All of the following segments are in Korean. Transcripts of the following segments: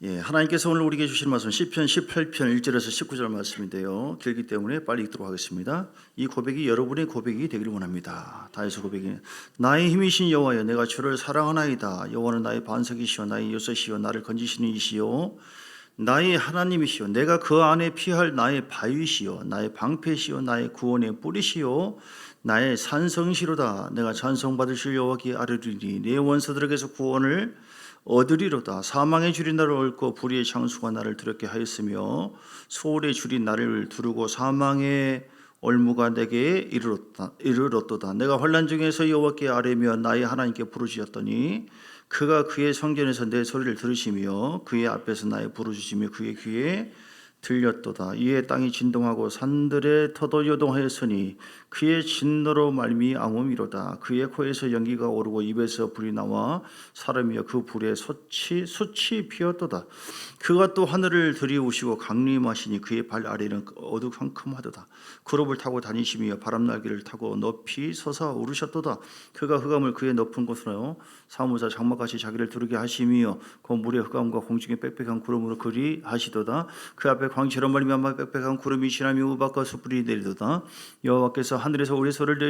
하나님께서 오늘 우리에게 주신 말씀 시편 18편 1절에서 19절 말씀인데요. 길기 때문에 빨리 읽도록 하겠습니다. 이 고백이 여러분의 고백이 되기를 원합니다. 다윗의 고백이 나의 힘이신 여호와여 내가 주를 사랑하나이다. 여호와는 나의 반석이시오 나의 요새시오 나를 건지시는 이시오 나의 하나님이시오 내가 그 안에 피할 나의 바위시오 나의 방패시오 나의 구원의 뿌리시오 나의 산성시로다. 내가 찬송받으실 여호와께 아뢰리니 내 원수들에게서 구원을 얻으리로다. 사망의 줄이 나를 얽고 불의의 창수가 나를 두렵게 하였으며 소울의 줄이 나를 두르고 사망의 올무가 내게 이르렀도다. 내가 환난 중에서 여호와께 아뢰며 나의 하나님께 부르짖었더니 그가 그의 성전에서 내 소리를 들으시며 그의 앞에서 나의 부르짖으며 그의 귀에 들렸도다. 이에 땅이 진동하고 산들의 터도 요동하였으니 그의 진노로 말미암음이로다. 그의 코에서 연기가 오르고 입에서 불이 나와 사람이여 그 불에 숯이 피었도다. 그가 또 하늘을 들이우시고 강림하시니 그의 발 아래는 어두컴컴하도다. 구름을 타고 다니시며 바람날개를 타고 높이 솟아오르셨도다. 그가 흑암을 그의 높은 곳으로 사무사 장막같이 자기를 두르게 하시며 그 물의 흑암과 공중의 빽빽한 구름으로 그리하시도다. 그 앞에 광채로 말미암아 빽빽한 구름이 지나며 우박과 숯불이 내리도다. 여호와께서 하늘에서 우리 소리를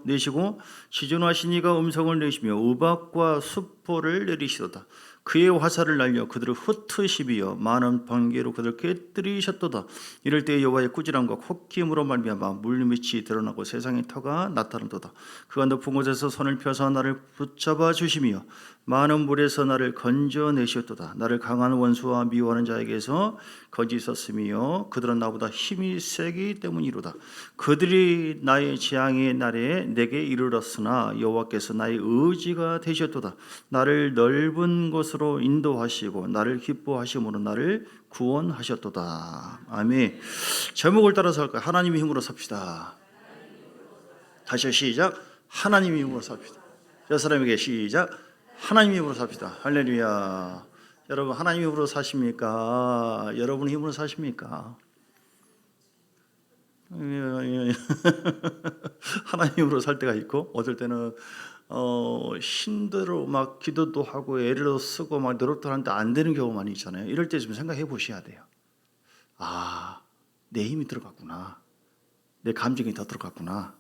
내시고 시전하신 이가 음성을 내시며 우박과 숯불을 내리시도다. 그의 화살을 날려 그들을 흩으시며 많은 번개로 그들을 깨뜨리셨도다. 이럴 때 여호와의 꾸지람과 콧김으로 말미암아 물밑이 드러나고 세상의 터가 나타난도다. 그가 높은 곳에서 손을 펴서 나를 붙잡아 주시며 많은 물에서 나를 건져내셨도다. 나를 강한 원수와 미워하는 자에게서 건지셨으며 그들은 나보다 힘이 세기 때문이로다. 그들이 나의 재앙의 날에 내게 이르렀으나 여호와께서 나의 의지가 되셨도다. 나를 넓은 곳으로 인도하시고 나를 기뻐하심으로 나를 구원하셨도다. 아멘. 제목을 따라서 할까요? 하나님의 힘으로 삽시다. 다시 시작. 하나님의 힘으로 삽시다. 저 사람에게 시작. 하나님의 힘으로 삽시다. 할렐루야. 여러분 하나님의 힘으로 사십니까? 여러분 힘으로 사십니까? 하나님의 힘으로 살 때가 있고 어떨 때는 힘들어 막 기도도 하고 애를 쓰고 막 노력도 하는데 안 되는 경우 많이 있잖아요. 이럴 때 좀 생각해 보셔야 돼요. 아, 내 힘이 들어갔구나. 내 감정이 더 들어갔구나.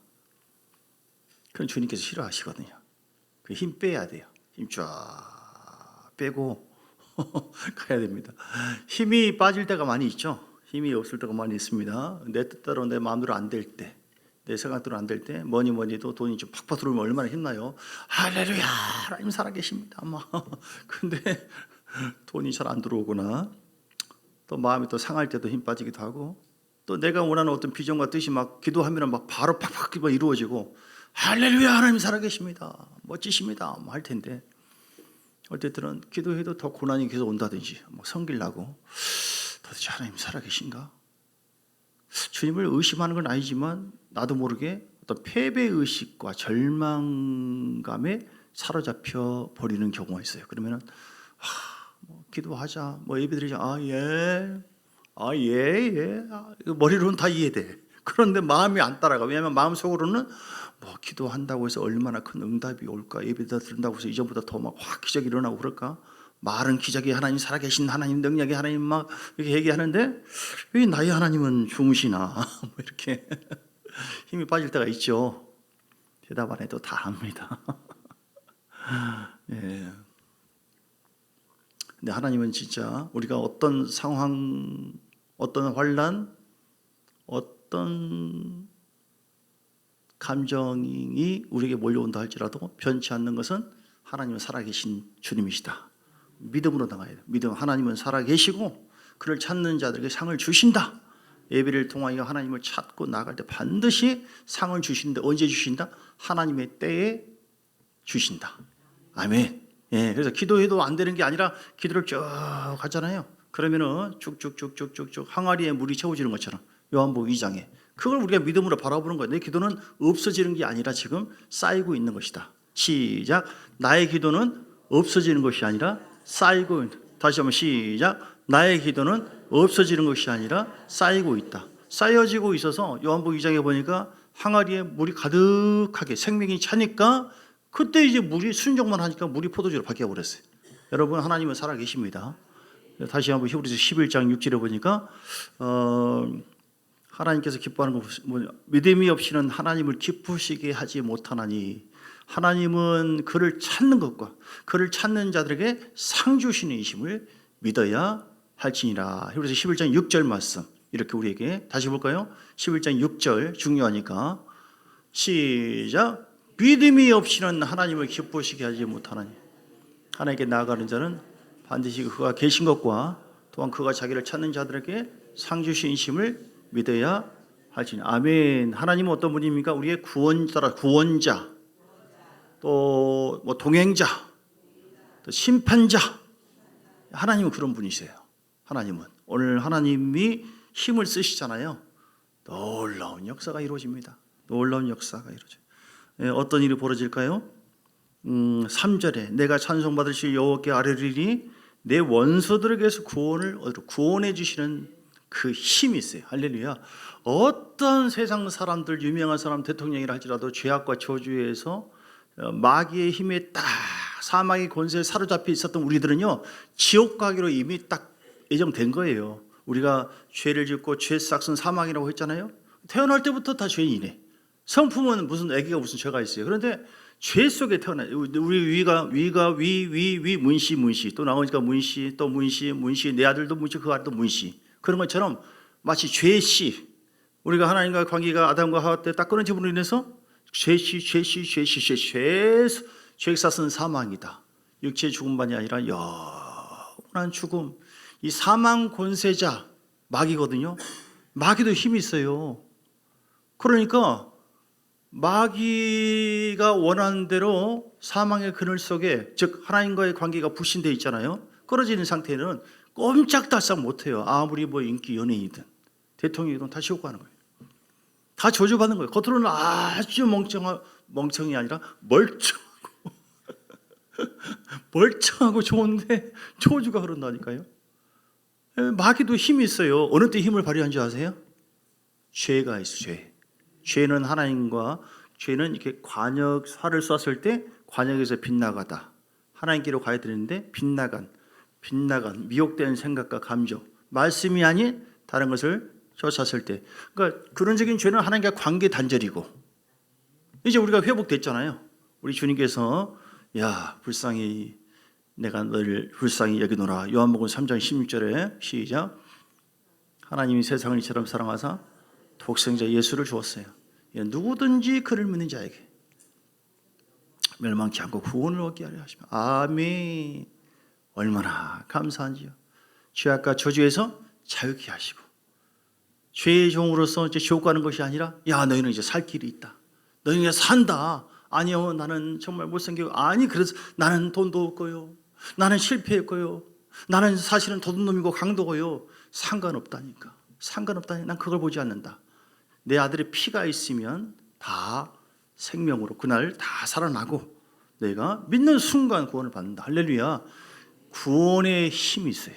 그건 주님께서 싫어하시거든요. 그 힘 빼야 돼요. 힘 쫙 빼고 가야 됩니다. 힘이 빠질 때가 많이 있죠. 힘이 없을 때가 많이 있습니다. 내 뜻대로 내 마음대로 안 될 때, 내 생각대로 안 될 때 뭐니도 돈이 좀 팍팍 들어오면 얼마나 힘나요. 할렐루야 하나님 살아계십니다. 근데 돈이 잘 안 들어오거나 또 마음이 또 상할 때도 힘 빠지기도 하고 또 내가 원하는 어떤 비전과 뜻이 막 기도하면 막 바로 팍팍 이루어지고 할렐루야 하나님 살아계십니다. 멋지십니다. 할 텐데 어떨 때는 기도해도 더 고난이 계속 온다든지 성기려고 도대체 하나님 살아계신가? 주님을 의심하는 건 아니지만 나도 모르게 어떤 패배의식과 절망감에 사로잡혀 버리는 경우가 있어요. 그러면은 기도하자, 예배드리자, 머리로는 다 이해돼. 그런데 마음이 안 따라가. 왜냐하면 마음속으로는 기도한다고 해서 얼마나 큰 응답이 올까? 예배다 드린다고 해서 이전보다 더 막 확 기적이 일어나고 그럴까? 말은 기적이 하나님 살아계신 하나님 능력이 하나님 막 이렇게 얘기하는데 왜 나의 하나님은 주무시나? 이렇게 힘이 빠질 때가 있죠. 대답 안 해도 다 합니다. 예. 근데 하나님은 진짜 우리가 어떤 상황, 어떤 환난, 어떤 감정이 우리에게 몰려온다 할지라도 변치 않는 것은 하나님은 살아계신 주님이시다. 믿음으로 나가야 돼요. 믿음. 하나님은 살아계시고 그를 찾는 자들에게 상을 주신다. 예배를 통하여 하나님을 찾고 나갈 때 반드시 상을 주시는데 언제 주신다? 하나님의 때에 주신다. 아멘. 예, 그래서 기도해도 안 되는 게 아니라 기도를 쭉 하잖아요. 그러면은 쭉쭉쭉쭉쭉쭉 항아리에 물이 채워지는 것처럼 요한복음 2장에 그걸 우리가 믿음으로 바라보는 거예요. 내 기도는 없어지는 게 아니라 지금 쌓이고 있는 것이다. 시작. 나의 기도는 없어지는 것이 아니라 쌓이고 있다. 다시 한번 시작. 나의 기도는 없어지는 것이 아니라 쌓이고 있다. 쌓여지고 있어서 요한복음 2장에 보니까 항아리에 물이 가득하게 생명이 차니까 그때 이제 물이 순종만 하니까 물이 포도주로 바뀌어 버렸어요. 여러분 하나님은 살아계십니다. 다시 한번 히브리서 11장 6절에 보니까 하나님께서 기뻐하는 것 뭐냐? 믿음이 없이는 하나님을 기쁘시게 하지 못하나니 하나님은 그를 찾는 것과 그를 찾는 자들에게 상 주시는 이심을 믿어야 할지니라. 히브리서 11장 6절 말씀 이렇게 우리에게 다시 볼까요? 11장 6절 중요하니까 시작. 믿음이 없이는 하나님을 기쁘시게 하지 못하나니 하나님께 나아가는 자는 반드시 그가 계신 것과 또한 그가 자기를 찾는 자들에게 상 주시심을 믿어야 할지니. 아멘. 하나님은 어떤 분입니까? 우리의 구원자, 또 뭐 동행자, 또 심판자. 하나님은 그런 분이세요. 하나님은 오늘 하나님이 힘을 쓰시잖아요. 놀라운 역사가 이루어집니다. 놀라운 역사가 이루어져요. 어떤 일이 벌어질까요? 3절에 내가 찬송받으실 여호와께 아뢰리니 내 원수들에게서 구원해 주시는 그 힘이 있어요. 할렐루야. 어떤 세상 사람들, 유명한 사람, 대통령이라 할지라도 죄악과 저주에서 마귀의 힘에 딱 사망의 권세에 사로잡혀 있었던 우리들은요, 지옥 가기로 이미 딱 예정된 거예요. 우리가 죄를 짓고 죄 싹은 사망이라고 했잖아요. 태어날 때부터 다 죄인이네. 성품은 무슨 아기가 무슨 죄가 있어요. 그런데 죄 속에 태어나. 우리 위 문시 또 나오니까 문시 또 문시 내 아들도 문시 그 아들도 문시. 그런 것처럼 마치 죄씨, 우리가 하나님과 관계가 아담과 하와 때 딱 끊어진 분으로 인해서 죄악사은 사망이다. 육체의 죽음만이 아니라 영원한 죽음. 이 사망 권세자 마귀거든요. 마귀도 힘이 있어요. 그러니까 마귀가 원하는 대로 사망의 그늘 속에, 즉 하나님과의 관계가 불신되어 있잖아요. 끊어지는 상태는 꼼짝달싹 못해요. 아무리 뭐 인기 연예인이든 대통령이든 다 지옥 가는 거예요. 다 저주받는 거예요. 겉으로는 아주 멍청이 아니라 멀쩡하고 좋은데 저주가 흐른다니까요. 마귀도 힘이 있어요. 어느 때 힘을 발휘한 줄 아세요? 죄가 있어요. 죄는 하나님과 죄는 이렇게 관역사를 쐈을 때 관역에서 빗나가다 하나님께로 가야 되는데 빗나간 미혹된 생각과 감정, 말씀이 아닌 다른 것을 쫓았을 때, 그러니까 근원적인 죄는 하나님과 관계 단절이고, 이제 우리가 회복됐잖아요. 우리 주님께서 야 불쌍히 내가 너를 불쌍히 여기노라. 요한복음 3장 16절에 시작. 하나님이 세상을 이처럼 사랑하사 독생자 예수를 주었어요. 누구든지 그를 믿는 자에게 멸망치 않고 구원을 얻게 하려 하시며. 아멘. 얼마나 감사한지요. 죄악과 저주에서 자유케 하시고, 죄의 종으로서 이제 지옥 가는 것이 아니라 야 너희는 이제 살 길이 있다. 너희는 이제 산다. 아니요 나는 정말 못생기고, 아니 그래서 나는 돈도 없고요, 나는 실패했고요, 나는 사실은 도둑놈이고 강도고요. 상관없다니까. 난 그걸 보지 않는다. 내 아들의 피가 있으면 다 생명으로 그날 다 살아나고 내가 믿는 순간 구원을 받는다. 할렐루야. 구원의 힘이 있어요.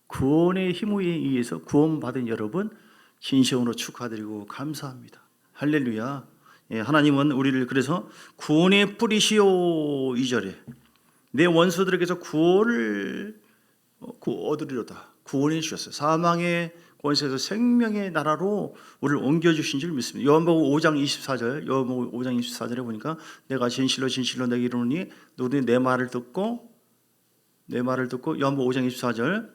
구원의 힘에 의해서 구원받은 여러분 진심으로 축하드리고 감사합니다. 할렐루야. 하나님은 우리를 그래서 구원의 뿌리시오 2절에 내 원수들에게서 구원을 얻으리로다 구원해 주셨어요. 사망의 권세에서 생명의 나라로 우리를 옮겨주신 줄 믿습니다. 요한복음 5장 24절에 보니까 내가 진실로 내게 이르노니 누구든지 내 말을 듣고 요한복음 5장 24절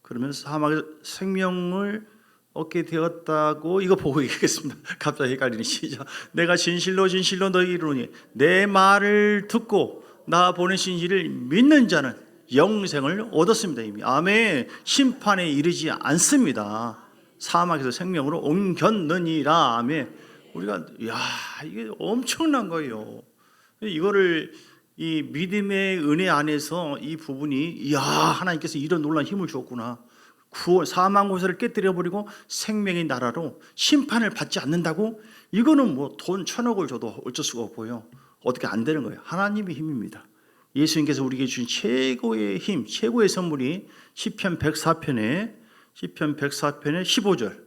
그러면 사망의 생명을 얻게 되었다고 이거 보고 얘기하겠습니다. 갑자기 헷갈리는 시작. 내가 진실로 너에게 이르노니 내 말을 듣고 나 보내신 이를 믿는 자는 영생을 얻었습니다. 이미. 아멘. 심판에 이르지 않습니다. 사망에서 생명으로 옮겼느니라. 아멘. 우리가 이게 엄청난 거예요. 이거를 이 믿음의 은혜 안에서 이 부분이 하나님께서 이런 놀라운 힘을 주었구나. 사망 권세를 깨뜨려 버리고 생명의 나라로 심판을 받지 않는다고? 이거는 뭐 돈 1,000억을 줘도 어쩔 수가 없고요. 어떻게 안 되는 거예요. 하나님의 힘입니다. 예수님께서 우리에게 주신 최고의 힘, 최고의 선물이 시편 104편의 15절.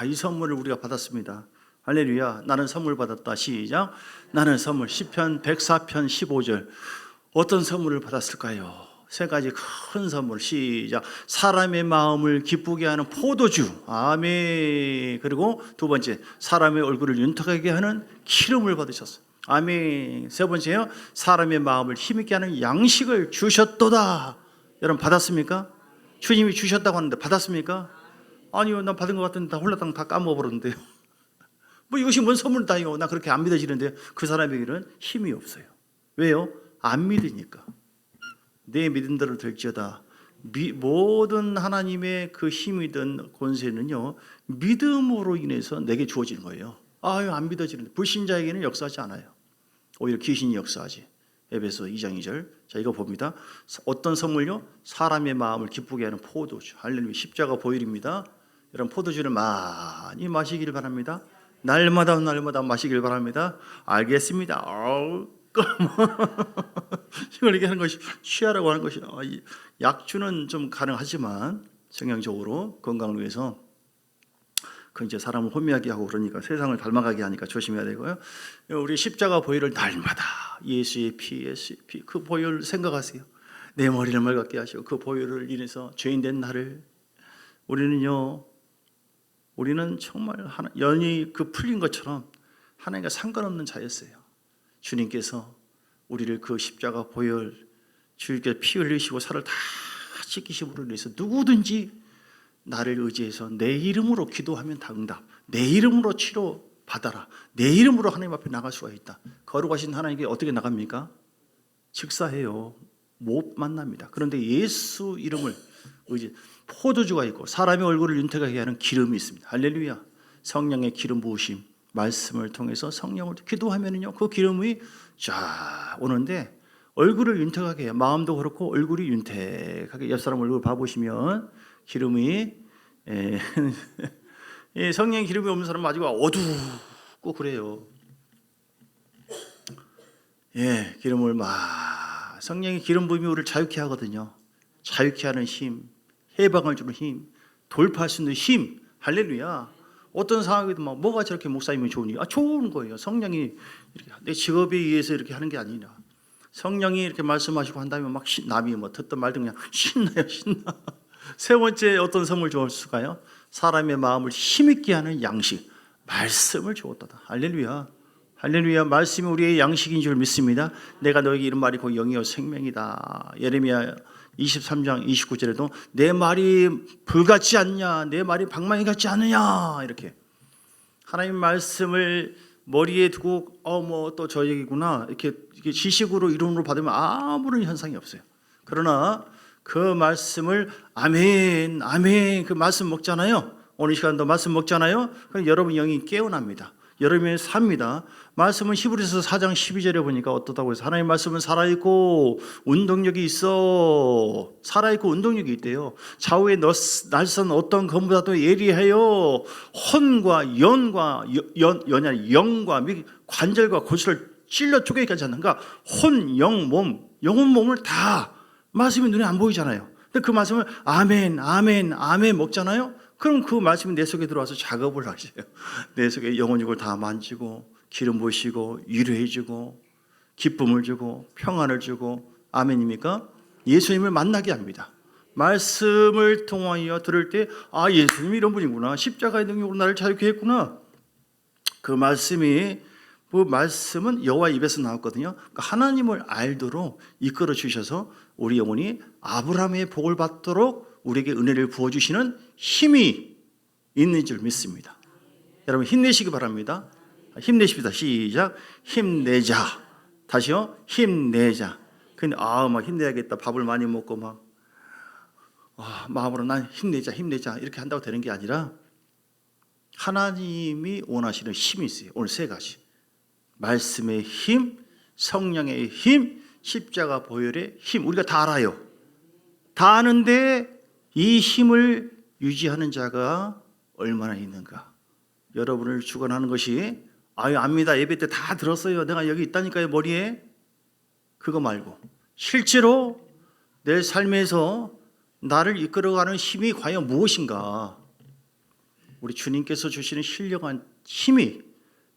이 선물을 우리가 받았습니다. 할렐루야. 나는 선물 받았다. 시작. 나는 선물. 시편 104편 15절. 어떤 선물을 받았을까요? 세 가지 큰 선물. 시작. 사람의 마음을 기쁘게 하는 포도주. 아멘. 그리고 두 번째, 사람의 얼굴을 윤택하게 하는 기름을 받으셨어요. 아멘. 세 번째요, 사람의 마음을 힘있게 하는 양식을 주셨도다. 여러분 받았습니까? 주님이 주셨다고 하는데 받았습니까? 아니요, 난 받은 것 같은데 다 홀라당 다 까먹어버렸는데요. 뭐 이것이 뭔 선물다요? 나 그렇게 안 믿어지는데요. 그 사람에게는 힘이 없어요. 왜요? 안 믿으니까. 내 믿음대로 될지어다. 모든 하나님의 그 힘이든 권세는요, 믿음으로 인해서 내게 주어지는 거예요. 아유, 안 믿어지는데. 불신자에게는 역사하지 않아요. 오히려 귀신이 역사하지. 에베소 2장 2절. 자, 이거 봅니다. 어떤 선물요? 사람의 마음을 기쁘게 하는 포도주. 할렐루야. 십자가 보혈입니다. 여러분, 포도주를 많이 마시기를 바랍니다. 날마다 마시길 바랍니다. 알겠습니다. 이걸 얘기하는 것이 취하라고 하는 것이, 약주는 좀 가능하지만 성향적으로 건강을 위해서 그 이제 사람을 혼미하게 하고 그러니까 세상을 닮아가게 하니까 조심해야 되고요. 우리 십자가 보혈을 날마다 예수의 피 그 보혈 생각하세요. 내 머리를 맑게 하시고 그 보혈을 인해서 죄인된 나를 우리는 정말 연이 그 풀린 것처럼 하나님과 상관없는 자였어요. 주님께서 우리를 그 십자가 보혈, 주님께서 피 흘리시고 살을 다 씻기심으로 인해서 누구든지 나를 의지해서 내 이름으로 기도하면 다 응답, 내 이름으로 치료 받아라, 내 이름으로 하나님 앞에 나갈 수가 있다. 거룩하신 하나님께 어떻게 나갑니까? 직사해요. 못 만납니다. 그런데 예수 이름을 의지, 포도주가 있고 사람의 얼굴을 윤택하게 하는 기름이 있습니다. 할렐루야. 성령의 기름 부으심, 말씀을 통해서 성령을 기도하면은요, 그 기름이 쫙 오는데 얼굴을 윤택하게 해요. 마음도 그렇고 얼굴이 윤택하게. 옆 사람 얼굴 봐보시면 기름이 성령의 기름이 없는 사람은 아주 어둡고 그래요. 기름을 성령의 기름 부음이 우리를 자유케 하거든요. 자유케 하는 힘, 해방을 주는 힘, 돌파할 수 있는 힘. 할렐루야. 어떤 상황에도 뭐가 저렇게 목사님이 좋으니? 좋은 거예요. 성령이 이렇게 내 직업에 의해서 이렇게 하는 게 아니라 성령이 이렇게 말씀하시고 한다면 막 남이 듣든 말든 그냥 신나요, 신나. 세 번째 어떤 선물 주었을까요? 사람의 마음을 힘있게 하는 양식, 말씀을 주었다. 할렐루야. 할렐루야. 말씀이 우리의 양식인 줄 믿습니다. 내가 너에게 이런 말이 곧 영이요 생명이다. 예레미야 23장 29절에도 내 말이 불같지 않냐, 내 말이 방망이 같지 않느냐, 이렇게 하나님 말씀을 머리에 두고 또 저 얘기구나 이렇게 지식으로 이론으로 받으면 아무런 현상이 없어요. 그러나 그 말씀을 아멘 아멘 그 말씀 먹잖아요. 오늘 시간도 말씀 먹잖아요. 그럼 여러분 영이 깨어납니다. 여러분이 삽니다. 말씀은 히브리서 4장 12절에 보니까 어떻다고 해서 하나님의 말씀은 살아있고 운동력이 있어. 살아있고 운동력이 있대요. 좌우에 날선 어떤 검보다도 예리하여 혼과 영과 관절과 골수를 찔러 쪼개기까지 하는. 그러니까 혼, 영, 몸, 영혼 몸을 다 말씀이 눈에 안 보이잖아요. 근데 그 말씀을 아멘 아멘 아멘 먹잖아요. 그럼 그 말씀이 내 속에 들어와서 작업을 하세요. 내 속에 영혼육을 다 만지고 기름 부으시고 위로해 주고 기쁨을 주고 평안을 주고 아멘입니까? 예수님을 만나게 합니다. 말씀을 통하여 들을 때 예수님이 이런 분이구나. 십자가의 능력으로 나를 자유케 했구나. 그 말씀은 여호와 입에서 나왔거든요. 그러니까 하나님을 알도록 이끌어 주셔서 우리 영혼이 아브라함의 복을 받도록 우리에게 은혜를 부어주시는 힘이 있는 줄 믿습니다. 여러분 힘내시기 바랍니다. 힘내십시다. 시작. 힘내자. 다시요. 힘내자. 근데 막 힘내야겠다. 밥을 많이 먹고 마음으로 난 힘내자 이렇게 한다고 되는 게 아니라 하나님이 원하시는 힘이 있어요. 오늘 세 가지. 말씀의 힘, 성령의 힘, 십자가 보혈의 힘. 우리가 다 알아요. 다 아는데 이 힘을 유지하는 자가 얼마나 있는가. 여러분을 주관하는 것이 압니다. 예배 때 다 들었어요. 내가 여기 있다니까요. 머리에. 그거 말고 실제로 내 삶에서 나를 이끌어가는 힘이 과연 무엇인가. 우리 주님께서 주시는 신령한 힘이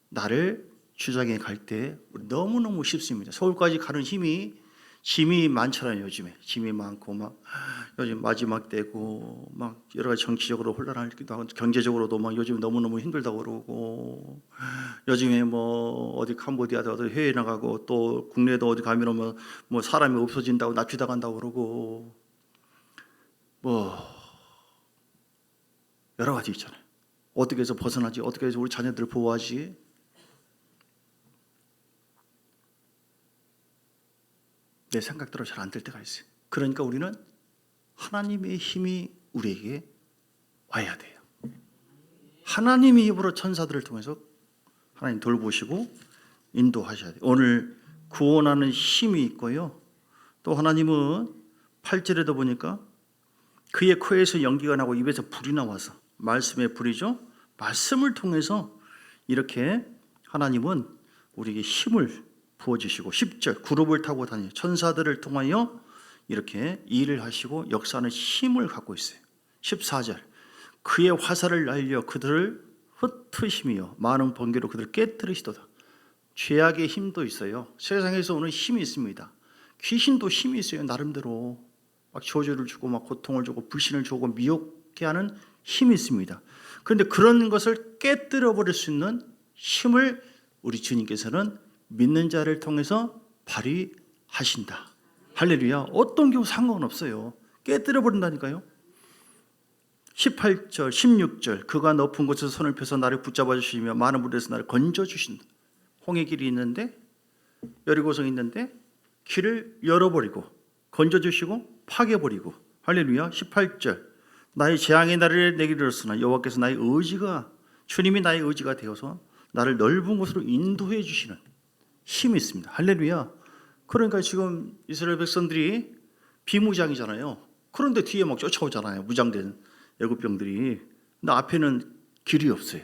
나를 주장해 갈 때 너무너무 쉽습니다. 서울까지 가는 힘이 짐이 많잖아요. 요즘에 짐이 많고 막 요즘 마지막 때고 막 여러 가지 정치적으로 혼란하기도 하고 경제적으로도 막 요즘 너무너무 힘들다고 그러고 요즘에 뭐 어디 캄보디아도 어디 해외 나가고 또 국내도 어디 가면 뭐 사람이 없어진다고 납치당한다고 그러고 뭐 여러 가지 있잖아요. 어떻게 해서 벗어나지? 어떻게 해서 우리 자녀들을 보호하지? 내 생각대로 잘 안 될 때가 있어요. 그러니까 우리는 하나님의 힘이 우리에게 와야 돼요. 하나님의 힘으로 천사들을 통해서 하나님 돌보시고 인도하셔야 돼요. 오늘 구원하는 힘이 있고요. 또 하나님은 8절에도 보니까 그의 코에서 연기가 나고 입에서 불이 나와서 말씀의 불이죠. 말씀을 통해서 이렇게 하나님은 우리에게 힘을 부어주시고 10절 구름을 타고 다니는 천사들을 통하여 이렇게 일을 하시고 역사하는 힘을 갖고 있어요. 14절 그의 화살을 날려 그들을 흩으시며 많은 번개로 그들을 깨뜨리시도다. 죄악의 힘도 있어요. 세상에서 오는 힘이 있습니다. 귀신도 힘이 있어요. 나름대로 막 저주를 주고 막 고통을 주고 불신을 주고 미혹게 하는 힘이 있습니다. 그런데 그런 것을 깨뜨려 버릴 수 있는 힘을 우리 주님께서는 믿는 자를 통해서 발휘하신다. 할렐루야. 어떤 경우 상관없어요. 깨뜨려 버린다니까요. 18절 16절 그가 높은 곳에서 손을 펴서 나를 붙잡아 주시며 많은 물에서 나를 건져 주신다. 홍해 길이 있는데 여리고성이 있는데 길을 열어버리고 건져주시고 파괴버리고 할렐루야. 18절 나의 재앙의 날에 내게 이르렀으나 여호와께서 나의 의지가 주님이 나의 의지가 되어서 나를 넓은 곳으로 인도해 주시는 힘이 있습니다. 할렐루야. 그러니까 지금 이스라엘 백성들이 비무장이잖아요. 그런데 뒤에 막 쫓아오잖아요. 무장된 애국병들이. 근데 앞에는 길이 없어요.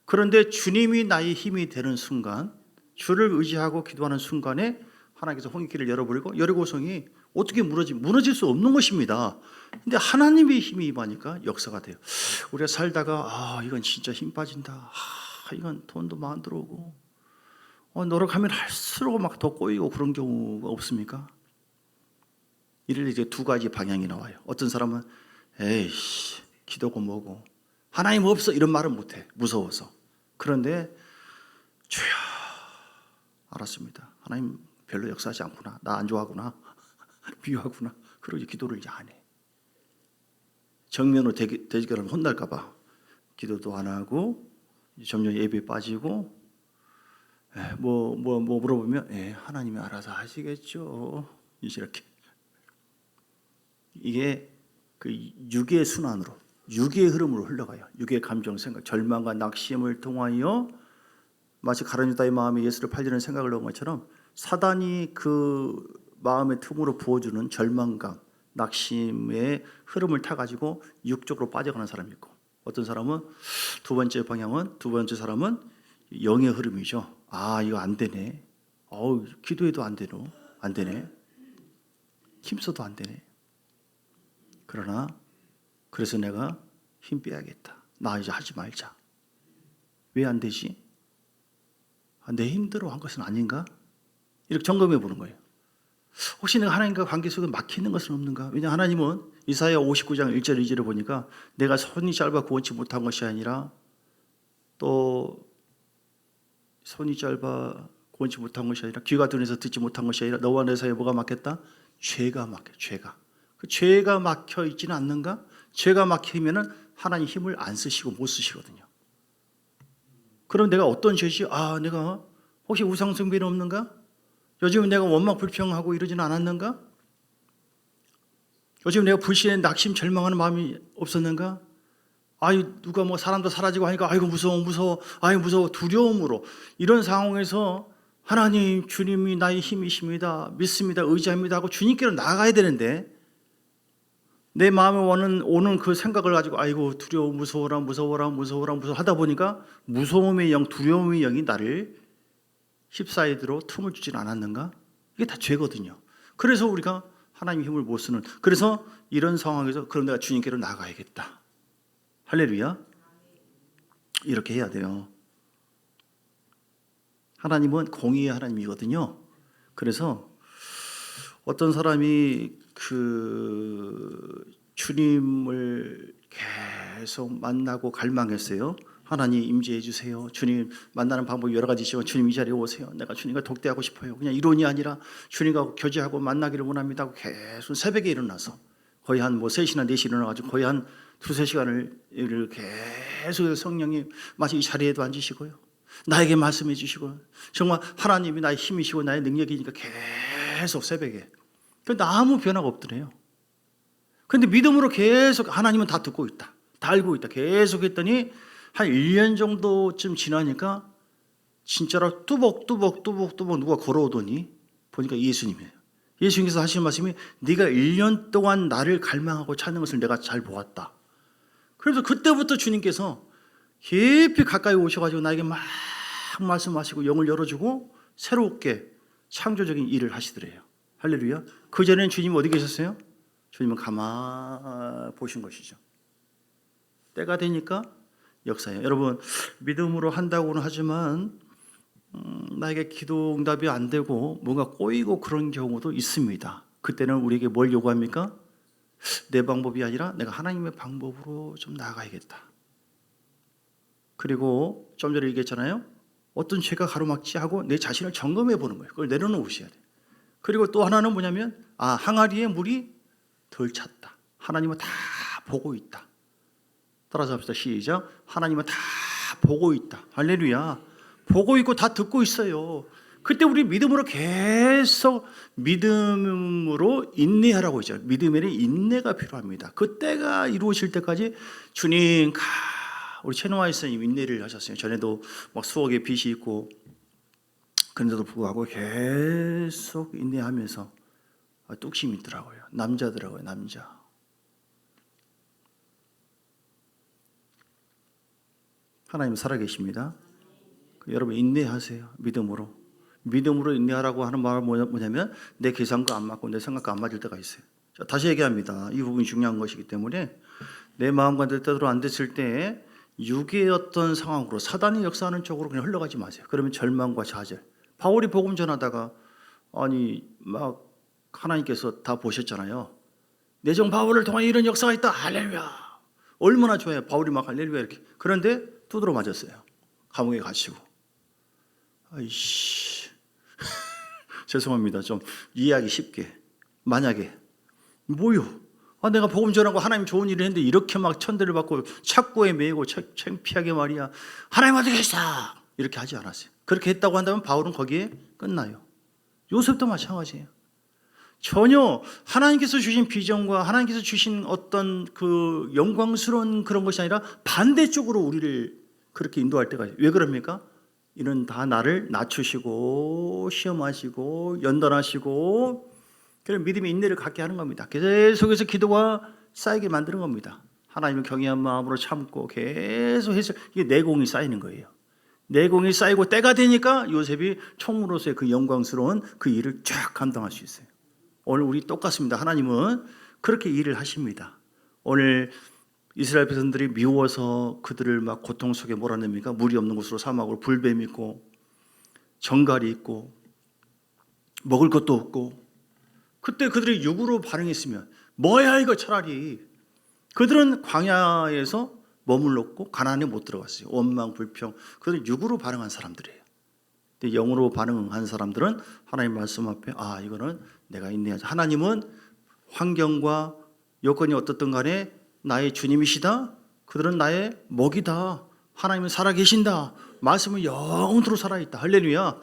그런데 주님이 나의 힘이 되는 순간, 주를 의지하고 기도하는 순간에 하나님께서 홍해길을 열어버리고 여리고성이 어떻게 무너질 수 없는 것입니다. 근데 하나님의 힘이 임하니까 역사가 돼요. 우리가 살다가 이건 진짜 힘 빠진다. 이건 돈도 안 들어오고 노력하면 할수록 막 더 꼬이고 그런 경우가 없습니까? 이를 이제 두 가지 방향이 나와요. 어떤 사람은 에이씨 기도고 뭐고 하나님 없어 이런 말은 못해 무서워서. 그런데 주여 알았습니다. 하나님 별로 역사하지 않구나. 나 안 좋아하구나. 미워하구나. 그러고 기도를 이제 안 해. 정면으로 대적하면 혼날까 봐 기도도 안 하고 점점 예배에 빠지고 뭐 물어보면 하나님이 알아서 하시겠죠. 이렇게. 이게 그 육의 순환으로 육의 흐름으로 흘러가요. 육의 감정, 생각, 절망과 낙심을 통하여 마치 가룟 유다의 마음에 예수를 팔려는 생각을 넣은 것처럼 사단이 그 마음의 틈으로 부어주는 절망감, 낙심의 흐름을 타가지고 육적으로 빠져가는 사람이 있고 어떤 사람은 두 번째 사람은 영의 흐름이죠. 이거 안 되네. 기도해도 안 되네. 힘써도 안 되네. 그러나 그래서 내가 힘 빼야겠다. 나 이제 하지 말자. 왜 안 되지? 내 힘대로 한 것은 아닌가? 이렇게 점검해 보는 거예요. 혹시 내가 하나님과 관계 속에 막히는 것은 없는가? 왜냐하면 하나님은 이사야 59장 1절 2절을 보니까 내가 손이 짧아 구원치 못한 것이 아니라 또 손이 짧아 구원치 못한 것이 아니라 귀가 둔해서 듣지 못한 것이 아니라 너와 내 사이에 뭐가 막혔다? 죄가 막혀. 그 죄가 막혀 있지는 않는가? 죄가 막히면은 하나님 힘을 안 쓰시고 못 쓰시거든요. 그럼 내가 어떤 죄지? 내가 혹시 우상숭배는 없는가? 요즘 내가 원망 불평하고 이러지는 않았는가? 요즘 내가 불신에 낙심 절망하는 마음이 없었는가? 누가 뭐 사람도 사라지고 하니까 무서워. 두려움으로 이런 상황에서 하나님 주님이 나의 힘이십니다. 믿습니다. 의지합니다 하고 주님께로 나아가야 되는데 내 마음에 오는 그 생각을 가지고 두려워 무서워라 하다 보니까 무서움의 영, 두려움의 영이 나를 휩싸이도로 틈을 주진 않았는가? 이게 다 죄거든요. 그래서 우리가 하나님의 힘을 못 쓰는 그래서 이런 상황에서 그럼 내가 주님께로 나가야겠다. 할렐루야. 이렇게 해야 돼요. 하나님은 공의의 하나님이거든요. 그래서 어떤 사람이 주님을 계속 만나고 갈망했어요. 하나님 임재해 주세요. 주님 만나는 방법이 여러 가지 있지만 주님 이 자리에 오세요. 내가 주님과 독대하고 싶어요. 그냥 이론이 아니라 주님과 교제하고 만나기를 원합니다 하고 계속 새벽에 일어나서 거의 한 3시나 4시 일어나가지고 거의 한 2-3시간을 계속 성령이 마치 이 자리에도 앉으시고요. 나에게 말씀해 주시고 정말 하나님이 나의 힘이시고 나의 능력이니까 계속 새벽에. 그런데 아무 변화가 없더래요. 그런데 믿음으로 계속 하나님은 다 듣고 있다. 다 알고 있다. 계속 했더니 한 1년 정도쯤 지나니까 진짜로 뚜벅뚜벅 누가 걸어오더니 보니까 예수님이에요. 예수님께서 하시는 말씀이 네가 1년 동안 나를 갈망하고 찾는 것을 내가 잘 보았다. 그래서 그때부터 주님께서 깊이 가까이 오셔가지고 나에게 막 말씀하시고 영을 열어주고 새롭게 창조적인 일을 하시더래요. 할렐루야. 그전에는 주님 어디 계셨어요? 주님은 가만 보신 것이죠. 때가 되니까 역사예요. 여러분 믿음으로 한다고는 하지만 나에게 기도 응답이 안 되고 뭔가 꼬이고 그런 경우도 있습니다. 그때는 우리에게 뭘 요구합니까? 내 방법이 아니라 내가 하나님의 방법으로 좀 나아가야겠다. 그리고 좀 전에 얘기했잖아요. 어떤 죄가 가로막지 하고 내 자신을 점검해 보는 거예요. 그걸 내려놓으셔야 돼요. 그리고 또 하나는 뭐냐면 항아리에 물이 덜 찼다. 하나님은 다 보고 있다. 따라서 합시다. 시작. 하나님은 다 보고 있다. 할렐루야. 보고 있고 다 듣고 있어요. 그때 우리 믿음으로 계속 믿음으로 인내하라고 했죠. 믿음에는 인내가 필요합니다. 그 때가 이루어질 때까지 주님 우리 최노아 선생님 인내를 하셨어요. 전에도 막 수억의 빚이 있고 그런데도 불구하고 계속 인내하면서 뚝심이 있더라고요. 남자더라고요. 남자. 하나님 살아계십니다. 여러분 인내하세요. 믿음으로. 믿음으로 인내하라고 하는 말은 뭐냐면 내 계산과 안 맞고 내 생각과 안 맞을 때가 있어요. 자, 다시 얘기합니다. 이 부분이 중요한 것이기 때문에 내 마음과 내 뜻대로 안 됐을 때 육의 어떤 상황으로 사단이 역사하는 쪽으로 그냥 흘러가지 마세요. 그러면 절망과 좌절. 바울이 복음 전하다가 막 하나님께서 다 보셨잖아요. 내정 바울을 통해 이런 역사가 있다. 할렐루야. 얼마나 좋아요. 바울이 막 할렐루야 이렇게. 그런데 두드러 맞았어요. 감옥에 갇히고. 아이씨. 죄송합니다. 좀 이해하기 쉽게. 만약에 뭐요? 내가 복음 전하고 하나님 좋은 일을 했는데 이렇게 막 천대를 받고 착고에 매이고 창피하게 말이야. 하나님 어디 계시다. 이렇게 하지 않았어요. 그렇게 했다고 한다면 바울은 거기에 끝나요. 요셉도 마찬가지예요. 전혀 하나님께서 주신 비전과 하나님께서 주신 어떤 그 영광스러운 그런 것이 아니라 반대쪽으로 우리를 그렇게 인도할 때가 있어요. 왜 그럽니까? 이는 다 나를 낮추시고 시험하시고 연단하시고 그런 믿음의 인내를 갖게 하는 겁니다. 계속해서 기도가 쌓이게 만드는 겁니다. 하나님을 경외한 마음으로 참고 계속 해서 이게 내공이 쌓이는 거예요. 내공이 쌓이고 때가 되니까 요셉이 총무로서의 그 영광스러운 그 일을 쫙 감당할 수 있어요. 오늘 우리 똑같습니다. 하나님은 그렇게 일을 하십니다. 오늘 이스라엘 백성들이 미워서 그들을 막 고통 속에 몰아냅니까? 물이 없는 곳으로 사막으로 불뱀이 있고 정갈이 있고 먹을 것도 없고 그때 그들이 육으로 반응했으면 뭐야 이거 차라리 그들은 광야에서 머물렀고 가나안에 못 들어갔어요. 원망 불평 그들은 육으로 반응한 사람들이에요. 근데 영으로 반응한 사람들은 하나님 말씀 앞에 이거는 내가 인내하자. 하나님은 환경과 여건이 어떻든 간에 나의 주님이시다. 그들은 나의 먹이다. 하나님은 살아계신다. 말씀은 영원토록 살아있다. 할렐루야.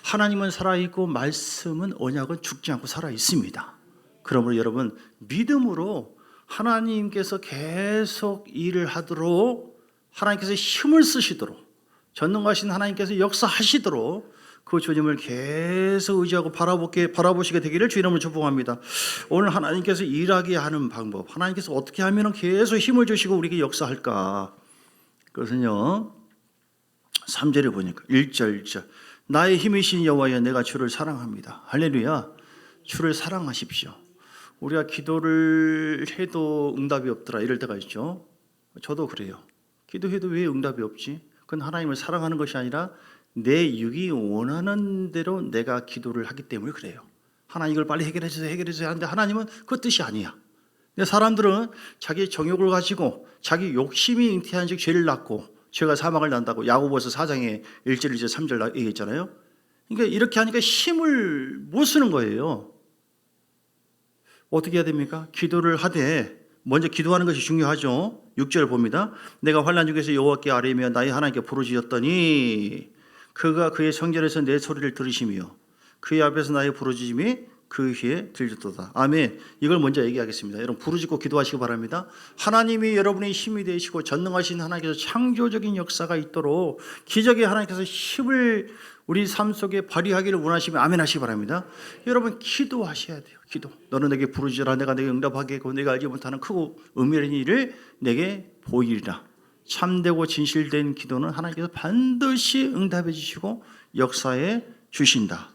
하나님은 살아있고 말씀은 언약은 죽지 않고 살아있습니다. 그러므로 여러분 믿음으로 하나님께서 계속 일을 하도록 하나님께서 힘을 쓰시도록 전능하신 하나님께서 역사하시도록 그 주님을 계속 의지하고 바라보시게 되기를 주 이름으로 축복합니다. 오늘 하나님께서 일하게 하는 방법, 하나님께서 어떻게 하면 계속 힘을 주시고 우리에게 역사할까? 그것은요 3절에 보니까 1절 나의 힘이신 여호와여 내가 주를 사랑합니다. 할렐루야. 주를 사랑하십시오. 우리가 기도를 해도 응답이 없더라 이럴 때가 있죠. 저도 그래요. 기도해도 왜 응답이 없지? 그건 하나님을 사랑하는 것이 아니라 내 육이 원하는 대로 내가 기도를 하기 때문에 그래요. 하나님 이걸 빨리 해결해 주세요 하는데 하나님은 그 뜻이 아니야. 근데 사람들은 자기 정욕을 가지고 자기 욕심이 잉태한 즉 죄를 낳고 죄가 사망을 난다고 야고보서 4장에 1절 2절 3절 얘기했잖아요. 그러니까 이렇게 하니까 힘을 못 쓰는 거예요. 어떻게 해야 됩니까? 기도를 하되 먼저 기도하는 것이 중요하죠. 6절 봅니다. 내가 환난 중에서 여호와께 아뢰며 나의 하나님께 부르짖었더니 그가 그의 성전에서 내 소리를 들으시며 그의 앞에서 나의 부르짖음이 그 귀에 들렸도다. 아멘. 이걸 먼저 얘기하겠습니다. 여러분 부르짖고 기도하시기 바랍니다. 하나님이 여러분의 힘이 되시고 전능하신 하나님께서 창조적인 역사가 있도록 기적의 하나님께서 힘을 우리 삶 속에 발휘하기를 원하시면 아멘 하시기 바랍니다. 여러분 기도하셔야 돼요. 기도. 너는 내게 부르짖으라 내가 내게 응답하겠고 내가 알지 못하는 크고 은밀한 일을 내게 보이리라. 참되고 진실된 기도는 하나님께서 반드시 응답해 주시고 역사해 주신다.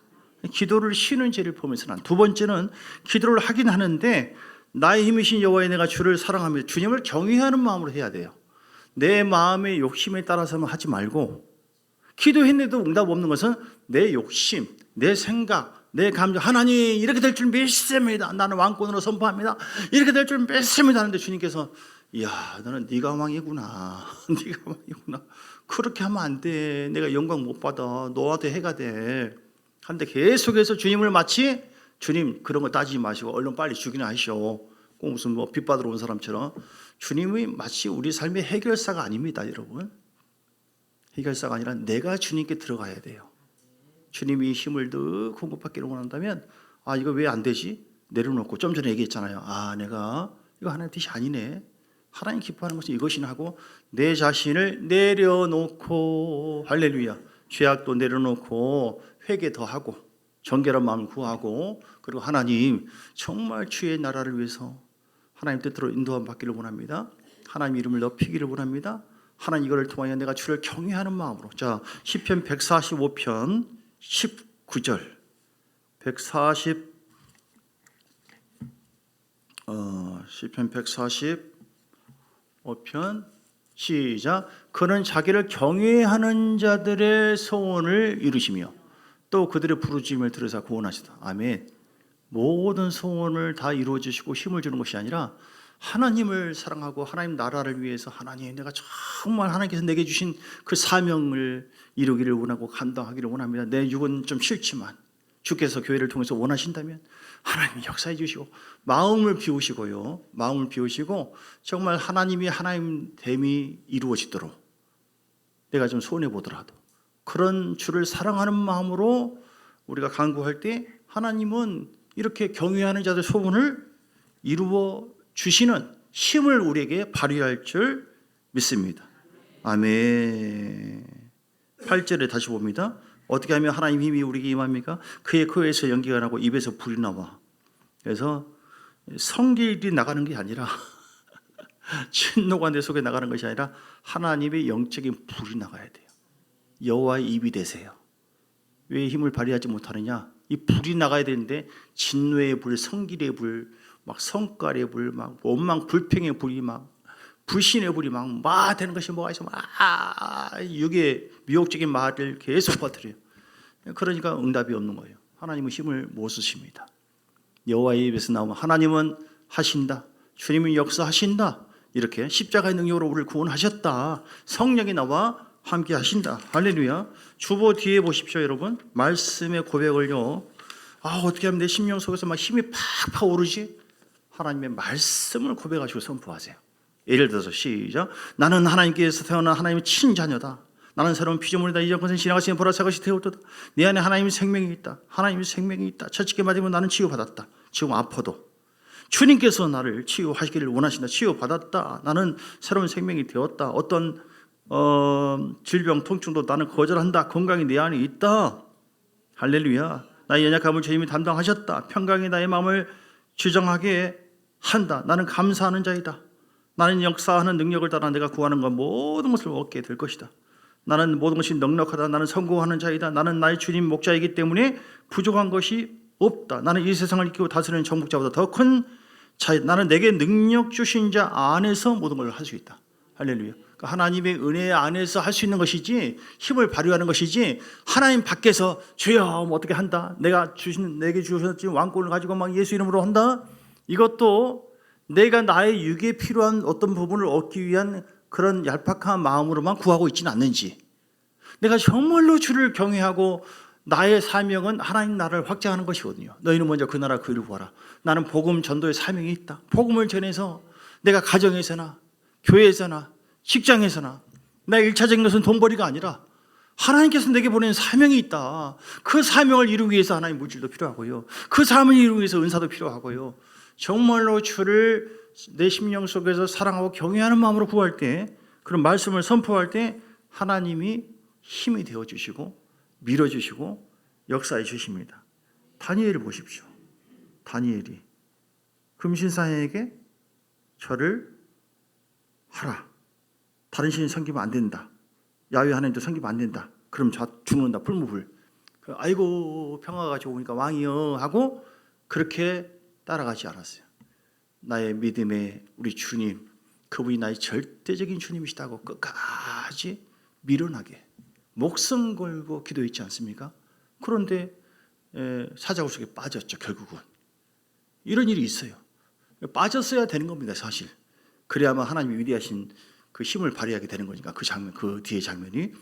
기도를 쉬는 죄를 보면서는 두 번째는 기도를 하긴 하는데 나의 힘이신 여호와의 내가 주를 사랑하며 주님을 경외하는 마음으로 해야 돼요. 내 마음의 욕심에 따라서는 하지 말고 기도했는데도 응답 없는 것은 내 욕심, 내 생각, 내 감정 하나님 이렇게 될 줄 믿습니다. 나는 왕권으로 선포합니다. 이렇게 될 줄 믿습니다 하는데 주님께서 이야 너는 네가 왕이구나. 네가 왕이구나. 그렇게 하면 안 돼. 내가 영광 못 받아. 너한테 해가 돼. 한데 계속해서 주님을 마치 주님 그런 거 따지지 마시고 얼른 빨리 죽이나 하시오. 꼭 무슨 뭐 빚 받으러 온 사람처럼 주님이 마치 우리 삶의 해결사가 아닙니다, 여러분. 해결사가 아니라 내가 주님께 들어가야 돼요. 주님이 힘을 더 공급받기를 원한다면 아 이거 왜 안 되지? 내려놓고 좀 전에 얘기했잖아요. 아 내가 이거 하나님 뜻이 아니네. 하나님 기뻐하는 것은 이것이나 하고 내 자신을 내려놓고 할렐루야. 죄악도 내려놓고 회개 더 하고 정결한 마음을 구하고 그리고 하나님 정말 주의 나라를 위해서 하나님 뜻대로 인도함 받기를 원합니다. 하나님 이름을 높이기를 원합니다. 하나님 이거를 통하여 내가 주를 경외하는 마음으로. 자, 시편 145편 19절 145편 시작. 그는 자기를 경외하는 자들의 소원을 이루시며 또 그들의 부르짖음을 들으사 구원하시다. 아멘. 모든 소원을 다 이루어 주시고 힘을 주는 것이 아니라 하나님을 사랑하고 하나님 나라를 위해서 하나님 내가 정말 하나님께서 내게 주신 그 사명을 이루기를 원하고 감당하기를 원합니다. 내 육은 좀 싫지만 주께서 교회를 통해서 원하신다면 하나님이 역사해 주시고 마음을 비우시고요. 마음을 비우시고 정말 하나님이 하나님 됨이 이루어지도록 내가 좀 손해 보더라도 그런 주를 사랑하는 마음으로 우리가 간구할 때 하나님은 이렇게 경외하는 자들 소원을 이루어 주시는 힘을 우리에게 발휘할 줄 믿습니다. 아멘. 8절에 다시 봅니다. 어떻게 하면 하나님 힘이 우리에게 임합니까? 그의 코에서 연기가 나고 입에서 불이 나와. 그래서 성질이 나가는 게 아니라 진노가 내 속에 나가는 것이 아니라 하나님의 영적인 불이 나가야 돼요. 여호와의 입이 되세요. 왜 힘을 발휘하지 못하느냐? 이 불이 나가야 되는데 진노의 불, 성질의 불, 막 성깔의 불, 막 원망 불평의 불이 막 불신의 불이 막 되는 것이 뭐가 있어? 육의 미혹적인 말을 계속 퍼뜨려요. 그러니까 응답이 없는 거예요. 하나님은 힘을 못 쓰십니다. 여호와의 입에서 나오면 하나님은 하신다. 주님은 역사하신다. 이렇게 십자가의 능력으로 우리를 구원하셨다. 성령이 나와 함께 하신다. 할렐루야. 주보 뒤에 보십시오, 여러분. 말씀의 고백을요. 어떻게 하면 내 심령 속에서 막 힘이 팍팍 오르지? 하나님의 말씀을 고백하시고 선포하세요. 예를 들어서 시작. 나는 하나님께서 태어난 하나님의 친자녀다. 나는 새로운 피조물이다. 이전 것은 지나가시는 보라색 것이 되었도다. 내 안에 하나님의 생명이 있다. 하나님의 생명이 있다. 채찍에 맞으면 나는 치유받았다. 지금 아파도 주님께서 나를 치유하시기를 원하신다. 치유받았다. 나는 새로운 생명이 되었다. 어떤 질병, 통증도 나는 거절한다. 건강이 내 안에 있다. 할렐루야. 나의 연약함을 주님이 담당하셨다. 평강이 나의 마음을 주정하게 한다. 나는 감사하는 자이다. 나는 역사하는 능력을 따라 내가 구하는 것 모든 것을 얻게 될 것이다. 나는 모든 것이 넉넉하다. 나는 성공하는 자이다. 나는 나의 주님 목자이기 때문에 부족한 것이 없다. 나는 이 세상을 이기고 다스리는 정복자보다 더 큰 자이다. 나는 내게 능력 주신 자 안에서 모든 걸 할 수 있다. 할렐루야. 하나님의 은혜 안에서 할 수 있는 것이지, 힘을 발휘하는 것이지, 하나님 밖에서 주여 뭐 어떻게 한다, 내게 주셨지 왕권을 가지고 막 예수 이름으로 한다, 이것도 내가 나의 육에 필요한 어떤 부분을 얻기 위한 그런 얄팍한 마음으로만 구하고 있지는 않는지, 내가 정말로 주를 경외하고 나의 사명은 하나님 나라를 확장하는 것이거든요. 너희는 먼저 그 나라 그 일을 구하라. 나는 복음 전도의 사명이 있다. 복음을 전해서 내가 가정에서나 교회에서나 직장에서나, 나의 1차적인 것은 돈벌이가 아니라 하나님께서 내게 보낸 사명이 있다. 그 사명을 이루기 위해서 하나님 물질도 필요하고요, 그 사명을 이루기 위해서 은사도 필요하고요, 정말로 주를 내 심령 속에서 사랑하고 경외하는 마음으로 구할 때, 그런 말씀을 선포할 때 하나님이 힘이 되어주시고 밀어주시고 역사해 주십니다. 다니엘을 보십시오. 다니엘이 금신상에게 절을 하라, 다른 신이 섬기면 안 된다, 야훼 하나님도 섬기면 안 된다, 그럼 죽는다, 불무불. 아이고 평화가 좋으니까 왕이여 하고 그렇게 따라가지 않았어요. 나의 믿음의 우리 주님, 그분이 나의 절대적인 주님이시다고 끝까지 미련하게 목숨 걸고 기도했지 않습니까? 그런데 사자굴 속에 빠졌죠. 결국은 이런 일이 있어요. 빠졌어야 되는 겁니다, 사실. 그래야만 하나님이 위대하신 그 힘을 발휘하게 되는 거니까. 그 장면, 그 뒤의 장면이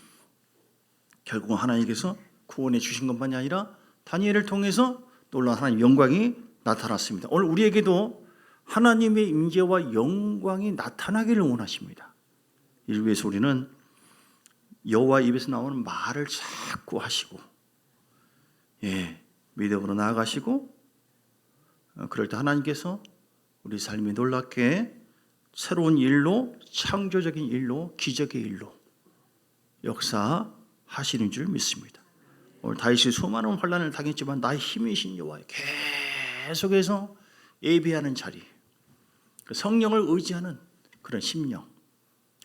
결국은 하나님께서 구원해 주신 것만이 아니라 다니엘을 통해서 놀라운 하나님 영광이 나타났습니다. 오늘 우리에게도 하나님의 임재와 영광이 나타나기를 원하십니다. 이를 위해서 우리는 여호와 입에서 나오는 말을 자꾸 하시고, 믿음으로 나아가시고, 그럴 때 하나님께서 우리 삶이 놀랍게 새로운 일로, 창조적인 일로, 기적의 일로 역사하시는 줄 믿습니다. 오늘 다윗이 수많은 환난을 당했지만 나의 힘이신 여호와에 계속해서 예배하는 자리, 성령을 의지하는 그런 심령,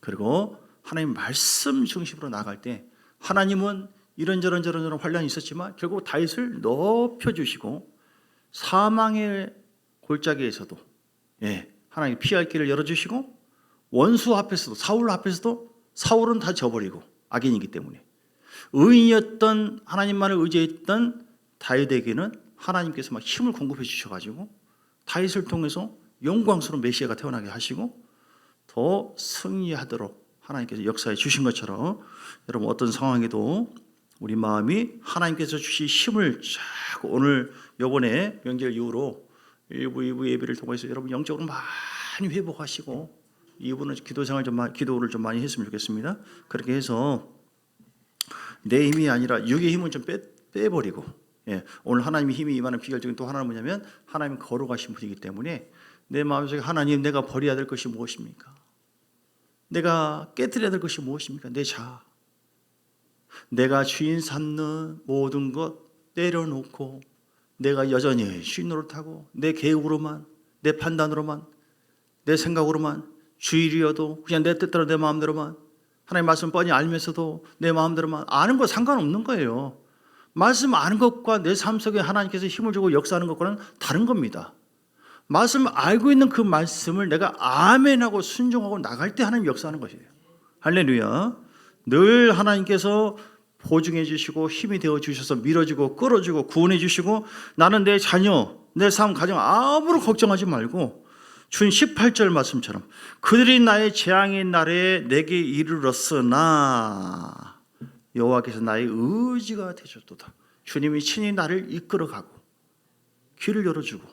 그리고 하나님 말씀 중심으로 나아갈 때 하나님은 이런저런 환난이 있었지만 결국 다윗을 높여주시고 사망의 골짜기에서도 하나님 피할 길을 열어주시고, 원수 앞에서도, 사울 앞에서도, 사울은 다 져버리고 악인이기 때문에 의인이었던, 하나님만을 의지했던 다윗에게는 하나님께서 막 힘을 공급해 주셔가지고 다윗을 통해서 영광스러운 메시아가 태어나게 하시고 더 승리하도록 하나님께서 역사해 주신 것처럼, 여러분 어떤 상황에도 우리 마음이 하나님께서 주신 힘을 자꾸, 오늘 요번에 명절 이후로 1부, 2부 예배를 통해서 여러분 영적으로 많이 회복하시고, 2부는 기도를 좀 많이 했으면 좋겠습니다. 그렇게 해서 내 힘이 아니라 육의 힘은 좀 빼버리고, 오늘 하나님의 힘이 임하는 비결적인 또 하나는 뭐냐면 하나님은 거룩하신 분이기 때문에 내 마음속에 하나님, 내가 버려야 될 것이 무엇입니까? 내가 깨뜨려야 될 것이 무엇입니까? 내 자아, 내가 주인 삼는 모든 것 내려놓고 내가 여전히 주인 노릇하고 내 계획으로만, 내 판단으로만, 내 생각으로만, 주일이어도 그냥 내 뜻대로 내 마음대로만, 하나님 말씀 뻔히 알면서도 내 마음대로만, 아는 거 상관없는 거예요. 말씀 아는 것과 내 삶 속에 하나님께서 힘을 주고 역사하는 것과는 다른 겁니다. 말씀을 알고 있는 그 말씀을 내가 아멘하고 순종하고 나갈 때 하나님 역사하는 것이에요. 할렐루야. 늘 하나님께서 보증해 주시고 힘이 되어 주셔서 밀어주고 끌어주고 구원해 주시고, 나는 내 자녀, 내 삶, 가정 아무런 걱정하지 말고 준 18절 말씀처럼 그들이 나의 재앙의 날에 내게 이르렀으나 여호와께서 나의 의지가 되셨도다. 주님이 친히 나를 이끌어가고 길을 열어주고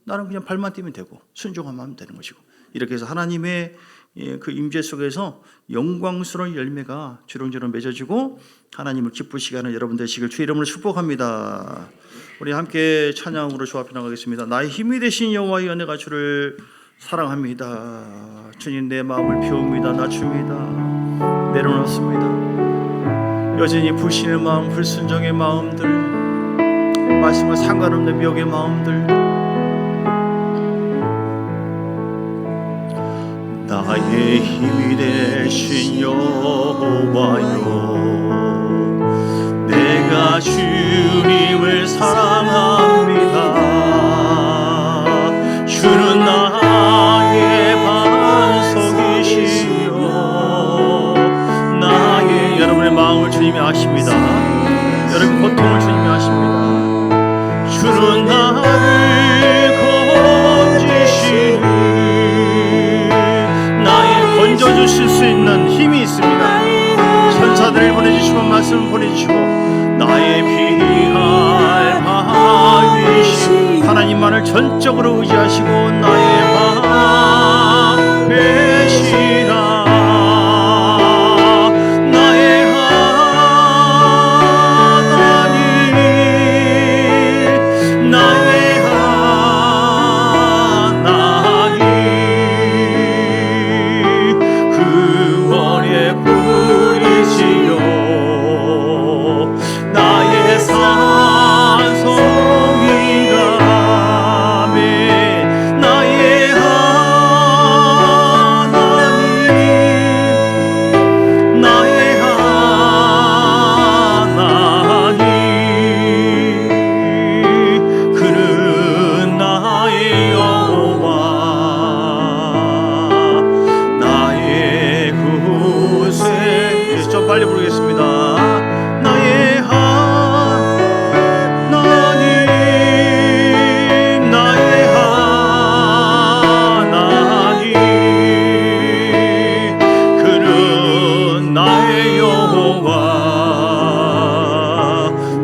나는 그냥 발만 띄면 되고 순종하면 되는 것이고, 이렇게 해서 하나님의 그 임재 속에서 영광스러운 열매가 주렁주렁 맺어지고 하나님을 기쁘시게 하는 여러분 되시길 주의 이름으로 축복합니다. 우리 함께 찬양으로 조합해 나가겠습니다. 나의 힘이 되신 여호와여, 내가 주를 사랑합니다. 주님, 내 마음을 비웁니다. 낮춥니다. 내려놓습니다. 여전히 불신의 마음, 불순종의 마음들, 말씀과 상관없는 미혹의 마음들, 나의 힘이 되신 여호와여, 내가 주님을 사랑합니다. 주는 나의 반석이시여, 아십니다. 여러분 고통을 주님이 아십니다. 주는 나를 건지시는 나의 건져주실 수 있는 힘이 있습니다. 천사들을 보내주시고 말씀을 보내주시고 나의 피할 바위신 하나님만을 전적으로 의지하시고 나의 바위시라 빨리 부르겠습니다. 나의 하나님, 나의 하나님, 그는 나의 여호와.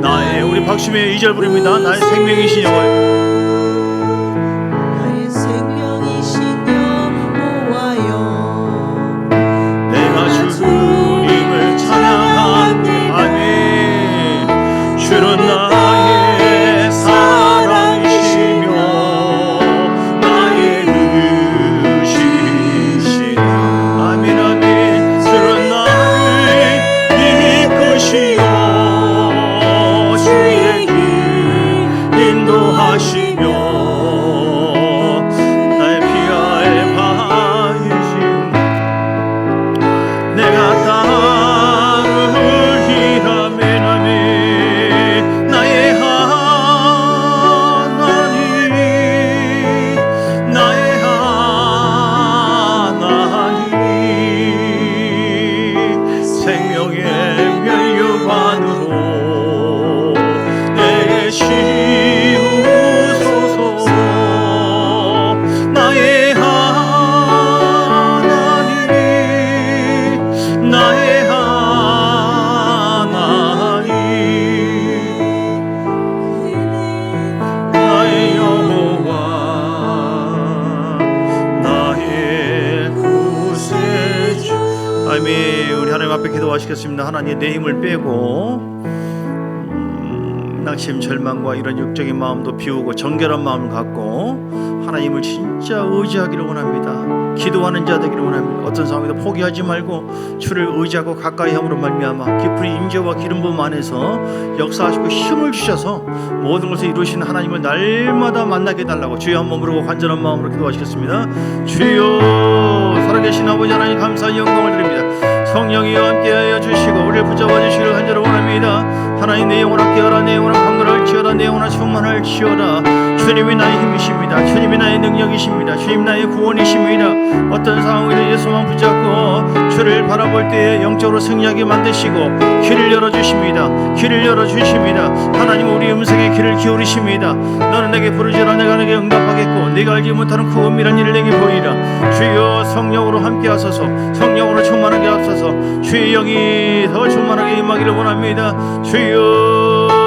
나의 우리 박수의 2절 부릅니다. 나의 생명이신 여호와. 우리 하나님 앞에 기도하시겠습니다. 하나님 내 힘을 빼고 낙심 절망과 이런 육적인 마음도 비우고 정결한 마음을 갖고 하나님을 진짜 의지하기를 원합니다. 기도하는 자 되기를 원합니다. 어떤 상황에도 포기하지 말고 주를 의지하고 가까이 함으로 말미암아 깊은 임재와 기름 부음 안에서 역사하시고 힘을 주셔서 모든 것을 이루시는 하나님을 날마다 만나게 해달라고 주여 한번 부르고 간절한 마음으로 기도하시겠습니다. 주여 살아계신 아버지 하나님 감사의 영광을 드립니다. 성령이여 함께하여 주시고 우리를 붙잡아 주시기를 간절히 원합니다. 하나님 내 영혼 함께하라. 내 영혼 강건할지어다. 내 영혼 충만할지어다. 주님이 나의 힘이십니다. 주님이 나의 능력이십니다. 주님 나의 구원이십니다. 어떤 상황에도 예수만 붙잡고 주를 바라볼 때에 영적으로 승리하게 만드시고 길을 열어주십니다. 길을 열어주십니다. 하나님 우리 음성에 귀를 기울이십니다. 너는 내게 부르짖으라. 내가 내게 응답하겠고 네가 알지 못하는 그 은밀한 일을 내게 보이라. 주여 성령으로 함께하소서. 성령으로 충만하게 하소서. 주의 영이 더 충만하게 임하기를 원합니다. 주여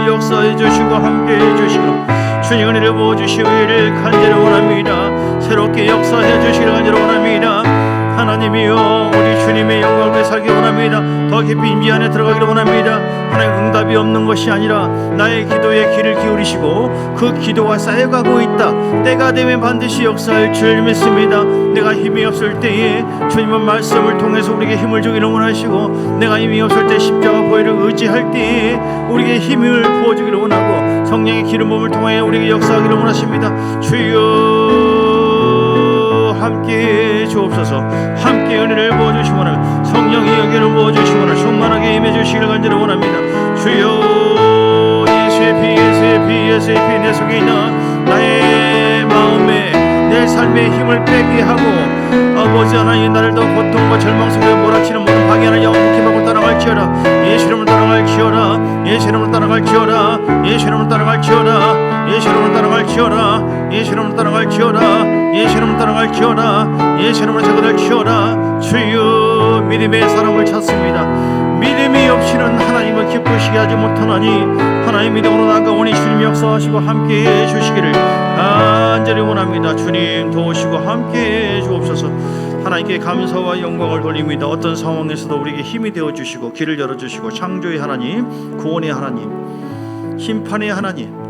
역사해 주시고 함께해 주시고 주님 은혜를 부어주시기를 간절히 원합니다. 새롭게 역사해 주시기를 간절히 원합니다. 하나님이여 우리 주님의 영광을 살기 원합니다. 더 깊이 임재 안에 들어가기를 원합니다. 하나님 응답이 없는 것이 아니라 나의 기도에 귀를 기울이시고 그 기도가 쌓여가고 있다. 때가 되면 반드시 역사할 줄 믿습니다. 내가 힘이 없을 때에 주님의 말씀을 통해서 우리에게 힘을 주기를 원하시고 내가 힘이 없을 때 십자가 보혈을 의지할 때에 우리에게 힘을 부어주기를 원하고 성령의 기름 부음을 통하여 우리에게 역사하기를 원하십니다. 주여 함께 주옵소서. 함께 은혜를 부어주시고 성령의 여기를 부어주시고 충만하게 임해주시기를 간절히 원합니다. 주여 예수의 피 예수의 피 예수의 피 내 속에 있는 나의 마음에 내 삶에 힘을 빼게 하고 아버지 하나님, 나를 더 고통과 절망 속에 몰아치는 모든 방해하는 영혼 목회복을 따라갈지어다. 예수 이름으로 따라갈지어다. 예수 이름으로 따라갈지어다. 예수 이름으로 따라갈지어다. 예수 이름으로 따라갈지어다. 예수 이름으로 따라갈지어다. 예수 이름으로 따라갈지어다. 예수 이름으로 제거될지어다. 주여, 믿음의 사람을 찾습니다. 믿음이 없이는 하나님을 기쁘시게 하지 못하나니 하나님 믿음으로 나아가오니 주님 역사하시고 함께해 주시기를 간절히 원합니다. 주님 도우시고 함께해 주옵소서. 하나님께 감사와 영광을 돌립니다. 어떤 상황에서도 우리에게 힘이 되어 주시고 길을 열어 주시고 창조의 하나님, 구원의 하나님, 심판의 하나님,